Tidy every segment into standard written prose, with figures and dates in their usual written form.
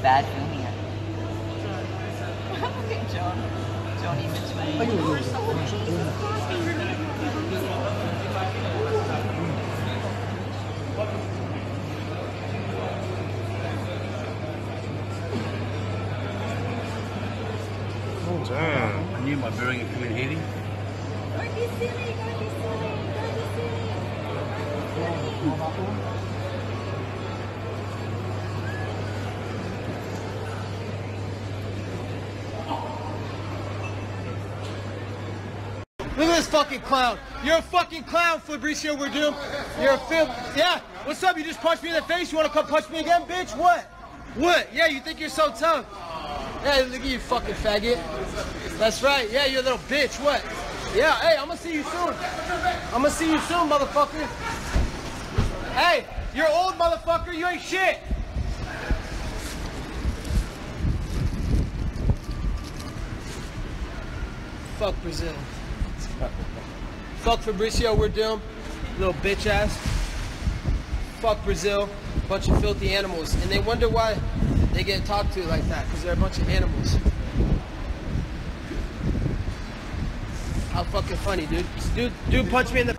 bad filming it. Okay, John. Johnny's into Oh, damn. I knew my bearing would come in handy. Don't be silly, don't be silly, don't be silly. Look at this fucking clown. You're a fucking clown, Fabricio Werdum. You're a film. Yeah, what's up? You just punched me in the face. You want to come punch me again, bitch? What? What? Yeah, you think you're so tough? Yeah, look at you, fucking faggot. That's right. Yeah, you're a little bitch. What? Yeah, hey, I'm gonna see you soon. I'm gonna see you soon, motherfucker. Hey, you're old, motherfucker. You ain't shit. Fuck Brazil. Fuck Fabricio Werdum, little bitch ass. Fuck Brazil, bunch of filthy animals. And they wonder why they get talked to like that, because they're a bunch of animals. How fucking funny, dude. Dude punched me in the...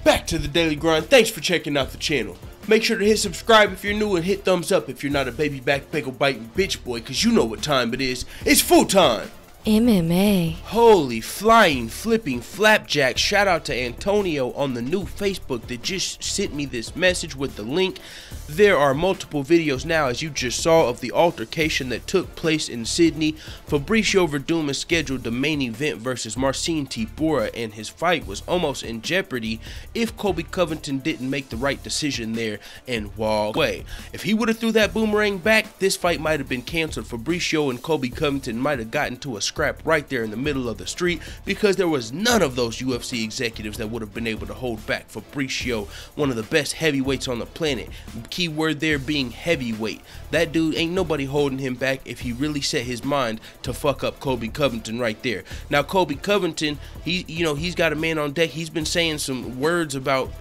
Back to the daily grind. Thanks for checking out the channel. Make sure to hit subscribe if you're new and hit thumbs up if you're not a baby back bagel biting bitch boy, cause you know what time it is. It's full time. MMA. Holy flying flipping flapjack. Shout out to Antonio on the new Facebook that just sent me this message with the link. There are multiple videos now, as you just saw, of the altercation that took place in Sydney. Fabricio Werdum has scheduled the main event versus Marcin Tybura, and his fight was almost in jeopardy if Colby Covington didn't make the right decision there and walk away. If he would have threw that boomerang back, this fight might have been canceled. Fabricio and Colby Covington might have gotten to a scrap right there in the middle of the street, because there was none of those UFC executives that would have been able to hold back Fabricio, one of the best heavyweights on the planet. Key word there being heavyweight. That dude ain't nobody holding him back if he really set his mind to fuck up Colby Covington right there. Now Colby Covington, he's got a man on deck. He's been saying some words about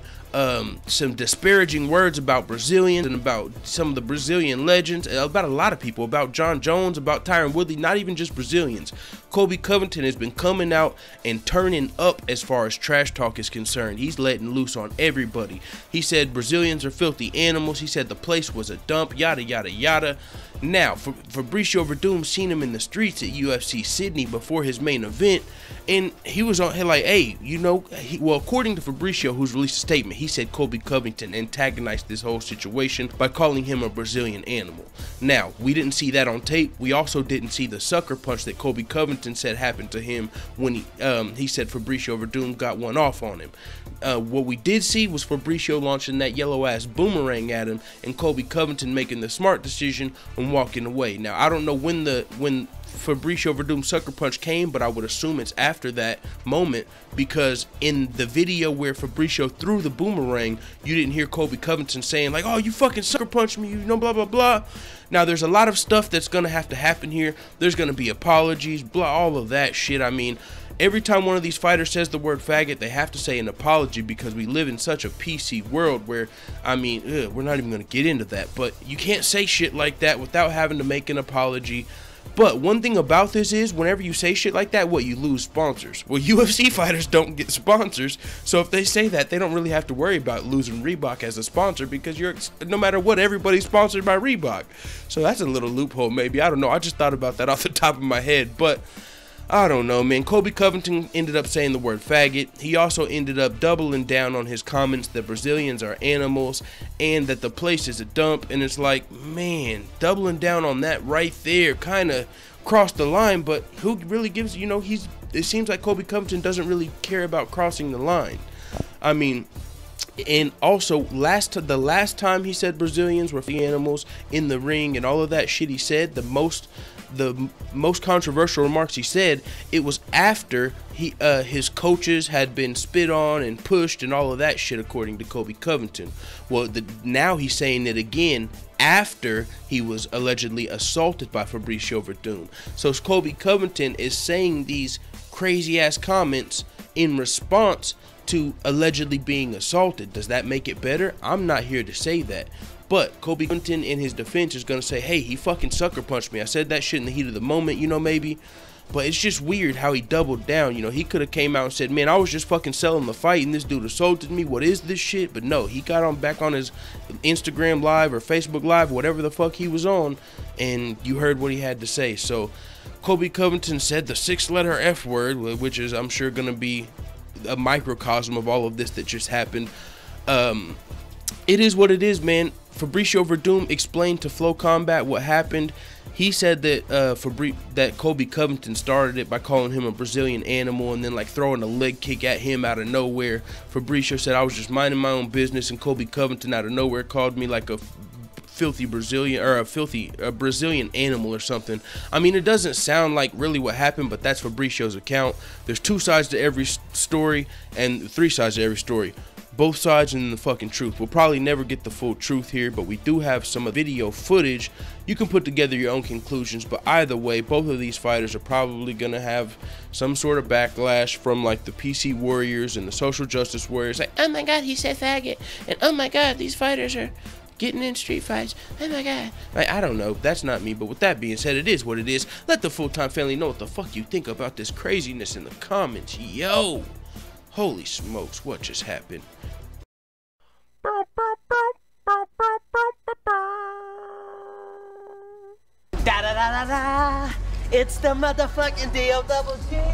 some disparaging words about Brazilians and about some of the Brazilian legends, about a lot of people, about John Jones, about Tyron Woodley, not even just Brazilians. Colby Covington has been coming out and turning up as far as trash talk is concerned. He's letting loose on everybody. He said Brazilians are filthy animals. He said the place was a dump, yada yada yada. Now, Fabricio Werdum seen him in the streets at UFC Sydney before his main event, and he was on here like, hey, well, according to Fabricio, who's released a statement, he said Colby Covington antagonized this whole situation by calling him a Brazilian animal. Now, we didn't see that on tape. We also didn't see the sucker punch that Colby Covington said happened to him when he said Fabricio Werdum got one off on him. What we did see was Fabricio launching that yellow ass boomerang at him, and Colby Covington making the smart decision and walking away. Now, I don't know when Fabricio Werdum's sucker punch came, but I would assume it's after that moment, because in the video where Fabricio threw the boomerang, you didn't hear Colby Covington saying like, oh, you fucking sucker punched me, blah blah blah. Now there's a lot of stuff that's gonna have to happen here. There's gonna be apologies, blah, all of that shit. I mean, every time one of these fighters says the word faggot, they have to say an apology, because we live in such a PC world where, I mean, we're not even going to get into that, but you can't say shit like that without having to make an apology. But one thing about this is, whenever you say shit like that, you lose sponsors. Well, UFC fighters don't get sponsors, so if they say that, they don't really have to worry about losing Reebok as a sponsor, because no matter what, everybody's sponsored by Reebok. So that's a little loophole maybe. I don't know. I just thought about that off the top of my head, but I don't know, man. Colby Covington ended up saying the word faggot. He also ended up doubling down on his comments that Brazilians are animals and that the place is a dump. And it's like, man, doubling down on that right there kind of crossed the line. But who really gives, it seems like Colby Covington doesn't really care about crossing the line. I mean, and also the last time he said Brazilians were the animals in the ring and all of that shit he said, the most controversial remarks he said, it was after his coaches had been spit on and pushed and all of that shit, according to Colby Covington. Well, now he's saying it again after he was allegedly assaulted by Fabricio Werdum. So Colby Covington is saying these crazy ass comments in response to allegedly being assaulted. Does that make it better? I'm not here to say that. But Colby Covington in his defense is going to say, hey, he fucking sucker punched me. I said that shit in the heat of the moment, you know, maybe. But it's just weird how he doubled down. You know, he could have came out and said, man, I was just fucking selling the fight and this dude assaulted me. What is this shit? But no, he got on back on his Instagram live or Facebook live, whatever the fuck he was on, and you heard what he had to say. So Colby Covington said the 6-letter F word, which is, I'm sure, going to be a microcosm of all of this that just happened. It is what it is, man. Fabricio Werdum explained to Flow Combat what happened. He said that that Colby Covington started it by calling him a Brazilian animal and then like throwing a leg kick at him out of nowhere. Fabricio said I was just minding my own business and Colby Covington out of nowhere called me like a filthy Brazilian or a Brazilian animal or something. I mean, it doesn't sound like really what happened, but that's Fabricio's account. There's 2 sides to every story and 3 sides to every story. Both sides and the fucking truth. We'll probably never get the full truth here, but we do have some video footage. You can put together your own conclusions, but either way, both of these fighters are probably gonna have some sort of backlash from like the PC warriors and the social justice warriors. Like, oh my god, he said faggot, and oh my god, these fighters are getting in street fights. Oh my god. Like, I don't know. That's not me. But with that being said, it is what it is. Let the full-time family know what the fuck you think about this craziness in the comments. Yo. Holy smokes, what just happened? Da da da da da. It's the motherfucking DOWG.